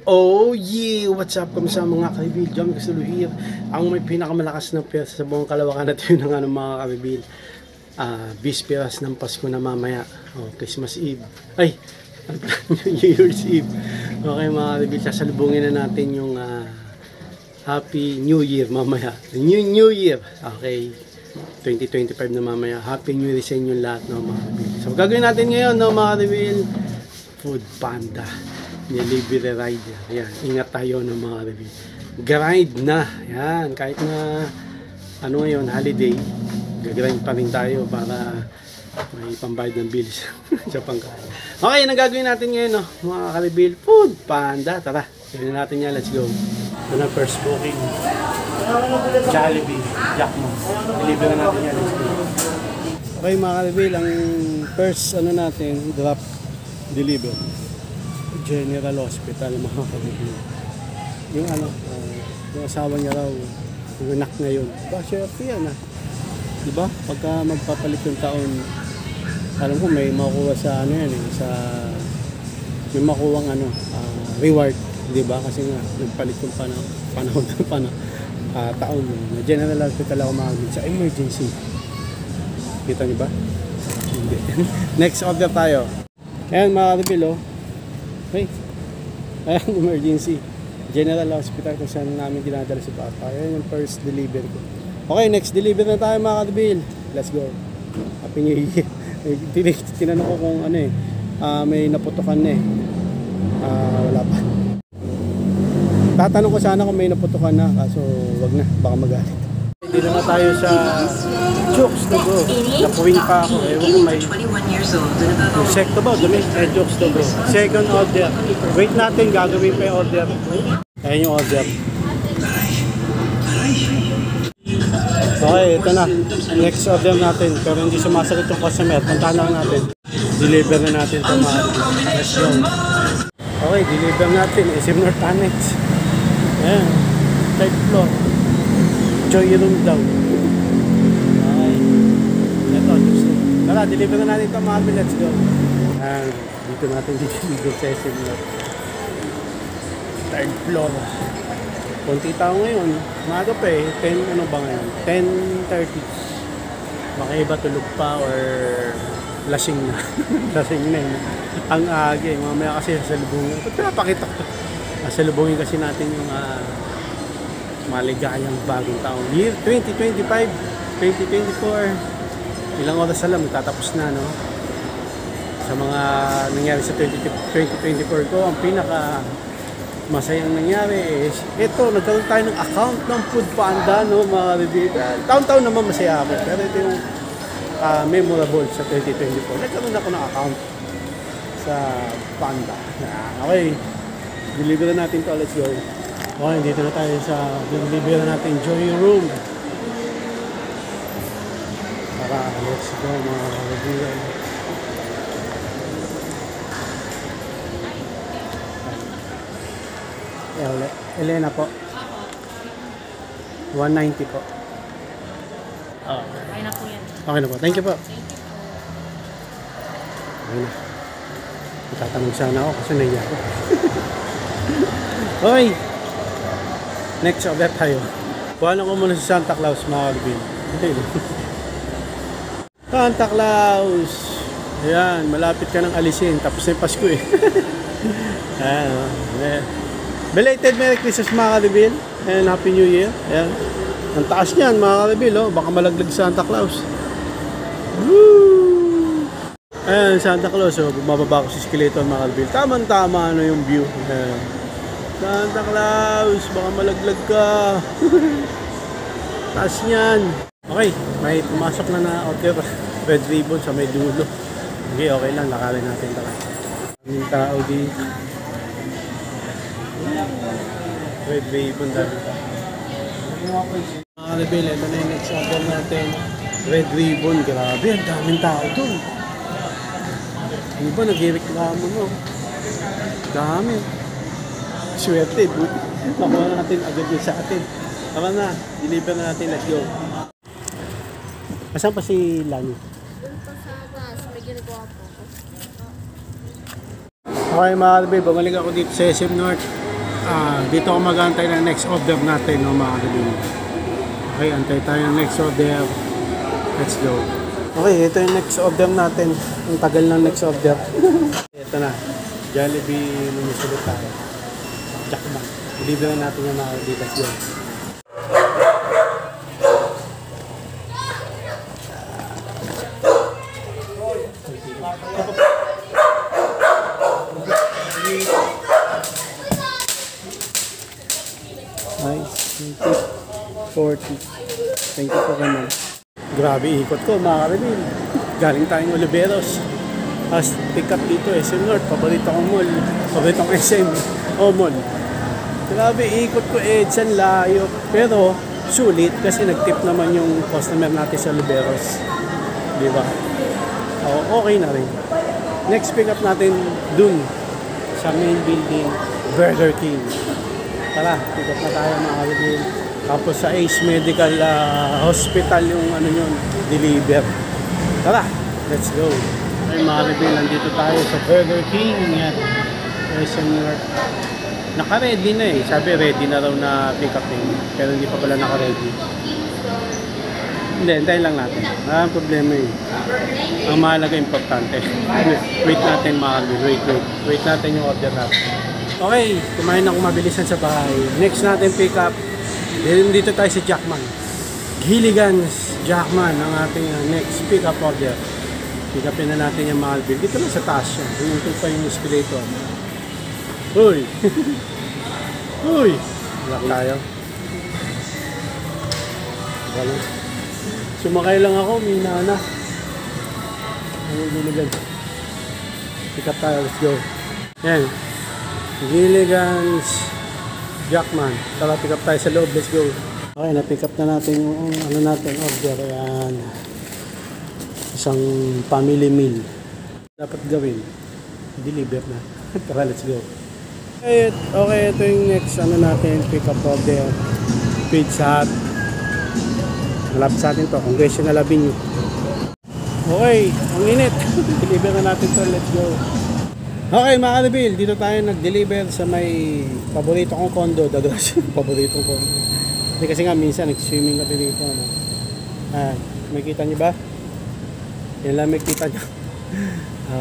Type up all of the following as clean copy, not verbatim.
Oh yeah! What's up? Kamusta mga kaibil? John Casulo here. Ang may pinakamalakas na piyesta sa buong Kalawakan at yun ang mga kaibil. Bisperas ng Pasko na mamaya. Christmas Eve. Ay! New Year's Eve. Okay mga kaibil, sasalubungin na natin yung Happy New Year mamaya. New Year. Okay. 2025 na mamaya. Happy New Year sa inyong lahat, no, mga kaibil. So gagawin natin ngayon, no, mga kaibil, Food Panda. Delivery rider. Yan, ingat tayo ng mga review. Grind na. Yan, kahit na ano ngayon, holiday, gagrind pa rin tayo para may pambayad ng bills sa pangkain. Okay, ang gagawin natin ngayon, no, mga ka-reveal, Food Panda. Tara, gawin natin yan. Let's go. Ito na, first booking. Jollibee, Jackman. Deliver na natin yan. Let's go. Okay, mga ka-reveal, ang first ano natin, drop deliver. General Hospital, mga kapatid. Yung ano, yung asawa niya raw, yung anak ngayon. Swerte yan, diba? Pagka magpapalit yung taon, alam ko may makuha sa ano yan, sa may makuha ano, reward, diba? Kasi nga, nagpalit yung panahon ng taon. General Hospital ako makagin sa emergency. Kita niyo ba? Hindi. Next order tayo. Ayan, mga kapatid, okay. Ayan, emergency. General Hospital kung saan namin dinadala si Papa. Ayan yung first delivery ko. Okay, next delivery na tayo mga katabil. Let's go. Happy New Year. Tinanong ko kung ano may naputukan na wala pa. Tatanong ko sana kung may naputukan na. Kaso wag na, baka magalit. Dito na tayo sa Jokes to Go. Napuwing pa ako. Ewan ko may sekto ba? Dumi? Jokes to Go. Second order. Wait natin, gagawin pa yung order. Ayan yung order. Okay, ito na. Next order natin. Pero hindi sumasagot yung customer. Puntahan lang natin. Deliver na natin ito mga. Let's go. Okay, deliver natin. SM North Annex. Ayan. Third floor. Joy Room daw. Okay. Ito, gusto. Tara, deliver na natin ito mga. Let's go. Ayan. Dito natin deliver sa SM North. Third floor. Kunti tao ngayon. Maga pa 10 ano ba ngayon? 10:30. Baka iba tulog pa or lasing na. Lasing na yun. Ang agi. Mamaya kasi sasalubungin. Ito pinapakita ko. Sasalubungin kasi natin yung maligayang bagong taon. Year 2025, 2024. Ilang oras alam, tatapos na, no? Sa mga nangyari sa 2024 ko, ang pinaka masayang nangyari is ito, nagkaroon tayo ng account ng Food Panda, no, mga review. Taon-taon naman masaya ako, pero ito yung memorable sa 2024. Nagkaroon ako ng account sa Panda. Okay, deliver na natin to. Let's go. Okay, dito na tayo sa deliver natin Joy Room. Tara, let's go mga review. Elena po. 190 po. Okay na po yan. Okay na po. Thank you po. Okay na. Itatanong sana ako kasi naiya ako. Okay. Next order tayo. Kuhanan ko muna si Santa Claus mga kalbin. Santa Claus! Ayan, malapit ka ng alisin. Tapos na yung Pasko eh. Ayan. Belated Merry Christmas mga ka-reveal and Happy New Year. Ayan. Ang taas niyan mga ka-reveal, baka malaglag Santa Claus. Woo! Ayan, Santa Claus, bumababa ko si skeleton mga ka-reveal. Tama-tama yung view. Ayan. Santa Claus, baka malaglag ka. Taas niyan. Okay, may pumasok na order. Red ribbon sa may dulo. Okay lang, lakarin natin ito. Ang tao dito. Red ribbon dahil. Mga rebel, ito na yung next order natin. Red ribbon, grabe, ang daming tao dun. Ano ba, nag-reklamo no? Dami. Swerte, buti. Nakuha natin agad yun sa atin. Tama na, deliver na natin, let's go. Asan pa si Lani? Doon pa sa taas, may ginagawa po. Okay mga rebel, bumalik ako dito sa SM North. Dito ako mag-antay ng next order natin, no, mga kaibigan. Okay, antay tayo ng next order. Let's go. Okay, ito yung next order natin. Ang tagal ng next order. Ito na. Jollibee, lumusulot tayo. Jackman. Deliver na natin yung mga kaibigan. Let's go. Nice. 40. Thank you po naman. Grabe ikot ko mga kaibigan. Galing tayong Oliveros. As pick up dito SM North. Paborito kong mall. Paborito kong SM. O mall. Grabe ikot ko Edsan layo. Pero sulit kasi nag-tip naman yung customer natin sa Oliveros. Di ba? O, okay na rin. Next pick up natin dun sa main building, Burger King. Tara, pick up na tayo mga kaibigan. Tapos sa Ace Medical Hospital yung ano yun, deliver. Tara, let's go. Ay mga kaibigan, nandito tayo sa Burger King. Yan. SM North. Naka-ready na eh. Sabi ready na raw na pick up eh. Pero hindi pa pala naka-ready. Hindi, hintayin lang natin. Ang problema eh. Ang mahalaga importante. Wait natin mga kaibigan. Wait natin yung order natin. Okay, kumain ako mabilisan sa bahay. Next natin pick up. Dito tayo sa Jackman. Gilligan's Jackman ang ating next pick up order. Pick upin na natin yung Malville. Dito lang sa taas yan. Hinutong pa yung escalator. Uy! Uy! Lock tayo. Wala. Sumakay lang ako, mina na. Ang Gilligan. Pick up tayo, let's go. Yan. Gilligan's Jackman. Tara, pick up tayo sa loob, let's go. Okay, na-pick up na natin yung ano natin, order. Ayan. Isang family meal. Dapat gawin. Deliver na. Tara, let's go. Okay, ito yung next ano natin, pick up order. Pizza Hut. Malapit sa atin to, Congressional Avenue. Okay, ang init. Deliver na natin to, let's go. Okay mga kaibigan, dito tayo nag-deliver sa may paborito kong condo, Douglas. Paborito kong condo. Hindi kasi nga minsan nag-swimming kami dito. Ano? May kita nyo ba? Yan lang may kita nyo.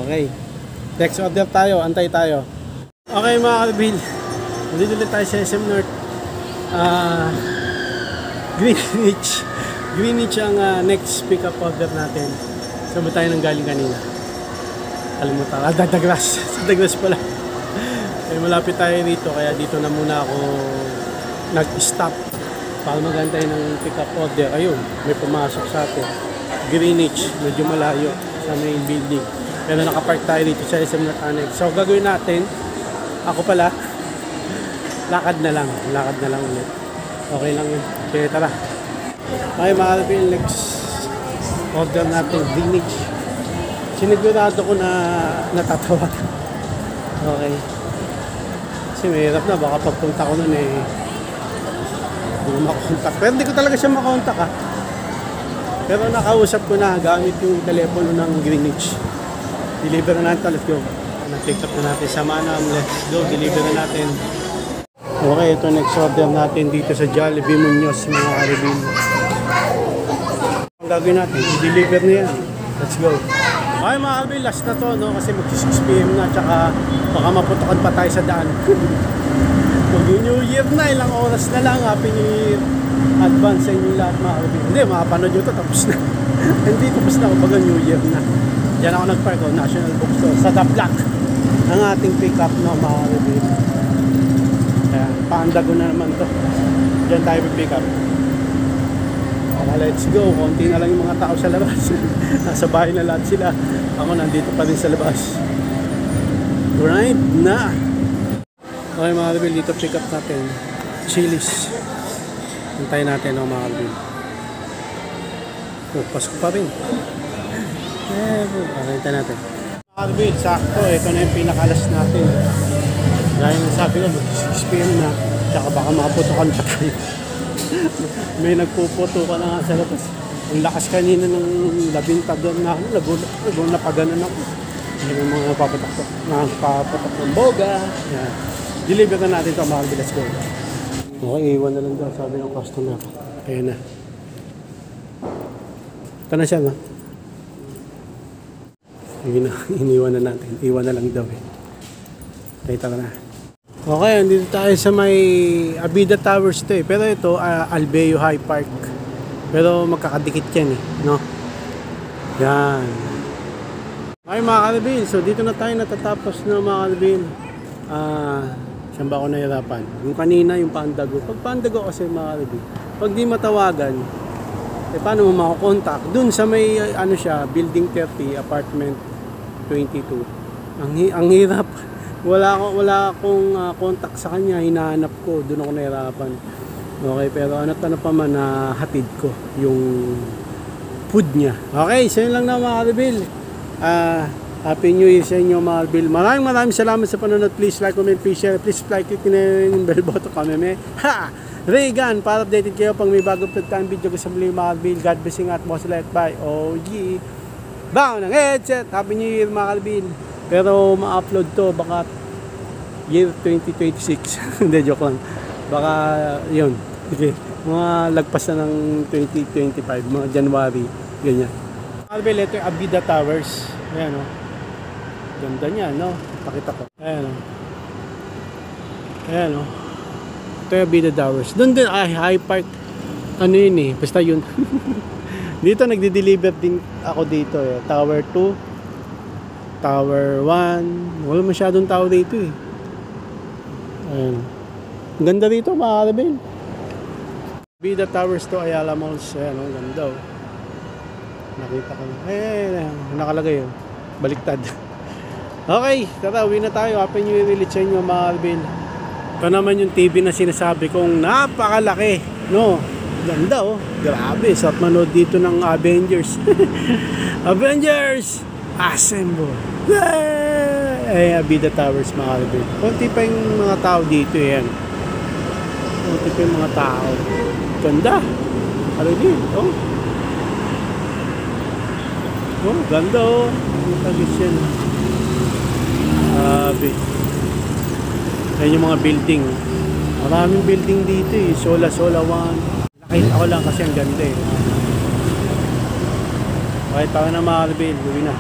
Okay. Next order tayo, antay tayo. Okay mga kaibigan, dito ulit tayo sa SM North. Greenwich ang next pick up order natin. Saan ba tayo nang galing kanina? Kalimutan. Douglas. Sa Douglas pala. Eh, malapit tayo dito. Kaya dito na muna ako nag-stop. Para magantay ng pick up order. Ayun. May pumasok sa atin. Greenwich. Medyo malayo sa main building. Pero nakapark tayo dito sa SM North Annex. So gagawin natin. Ako pala. Lakad na lang ulit. Okay lang yun. Okay, tara. Okay mga kaibigan. Next order natin. Greenwich. Sinigurado ko na natatawa. Okay. Kasi mahirap na. Baka pagpunta ko nun eh hindi ko makontak. Pero hindi ko talaga siya makontak ha. Pero nakausap ko na gamit yung telepono ng Greenwich. Deliver na natin. Let's go. Na-pick up na natin sa Manam. Let's go. Deliver na natin. Okay. Ito next order natin dito sa Jollibee Muñoz mga karibin. Ang gagawin natin. I-deliver na yan. Let's go. Okay mga kalbi, last na to, no? Kasi mag-6 PM na, tsaka baka maputokan pa tayo sa daan. Mag-New Year na, ilang oras na lang. Happy New Year. Advance sa inyo lahat mga kalbi. Hindi, makapanood nyo to, tapos na. Hindi, tapos na, kumbaga New Year na. Diyan ako nag-park, National Bookstore, sa The Block. Ang ating pick-up, no, mga kalbi. Kaya, paandago na naman to. Diyan tayo pick up. Let's go, konti na lang yung mga tao sa labas. Nasa bahay na lahat sila. Ako nandito pa rin sa labas. Right na. Okay mga kalbil, dito pick up natin Chili's. Hintayin natin mga kalbil. Oh, Pasko pa rin. Hintayin natin mga kalbil, sakto. Ito na yung pinakalas natin. Gaya ng sabi ko, 6 PM na. Tsaka baka makaputokan pa tayo. May nagpuputo ka na nga sa labas. Ang lakas kanina ng labinta doon na nagulat na paganan ako. May mga napapatak ng boga. Yan. Deliver na natin ito mga kalbil. Let's go. Okay, iwan na lang daw sabi ng customer. Ayan na. Ito na siya, no? Ayun na, iniwan na natin. Iwan na lang daw eh. Kita ka na. Okay, andito tayo sa may Abida Towers to eh. Pero ito, Albeo High Park. Pero magkakadikit yan eh, no? Yan. Okay mga kalbil, so dito na tayo natatapos na mga kalbil. Saan ba ako nahirapan? Yung kanina, yung Pandago. Pag Pandago kasi mga kalbil, pag di matawagan, eh paano mo makakontakt? Dun sa may, ano siya, Building 30, Apartment 22. Ang hirap. Wala akong contact sa kanya, hinahanap ko, doon ako nahirapan. Okay, pero ano pa man na hatid ko yung food niya. Okay, so yun lang na mga kalbil. Happy New Year sa inyo mga kalbil. Maraming salamat sa panonood. Please like, comment, please share. Please like, click na yung bell button kami. Ha! Regan, para updated kayo pag may bagong time video ko sa muli mga kalbil. God blessing at most like by OG. Bang ng headset. Happy New Year mga kalbil. Pero ma-upload to baka year 2026. Hindi, joke lang. Baka yun. Okay. Mga lagpas na ng 2025, mga January. Ganyan. Kalbil, ito yung Abida Towers. Ayan o. Ganda niya, no? Pakita ko. Ayan o. Ayan o. Ito yung Abida Towers. Doon din, High Park. Ano yun eh. Basta yun. Dito nagde-deliver din ako dito eh. Tower 2. Tower 1. Wala masyadong tao dito eh. Ayan. Ang ganda dito mga kalbil. Abida Towers to Ayala Malls. Ayan o. Ganda o. Nakita ko. Nakalagay o. Baliktad. Okay. Tara, uwi na tayo. Happy New Year ulit sa inyo mga kalbil. Ito naman yung TV na sinasabi kong napakalaki. No? Ganda oh. Grabe. Sarap manood dito ng Avengers. Avengers! Assemble! Ay, Abida Towers mga kalbil. Kunti pa yung mga tao dito yan. Kunti pa yung mga tao. Ganda. Ano din? Oh. Oh, ganda oh. Ang tagis yan. Grabe. Ayan yung mga building. Maraming building dito eh. Sola 1. Nakita ko lang kasi ang ganda eh. Okay, para na mga kalbil. Uwi na.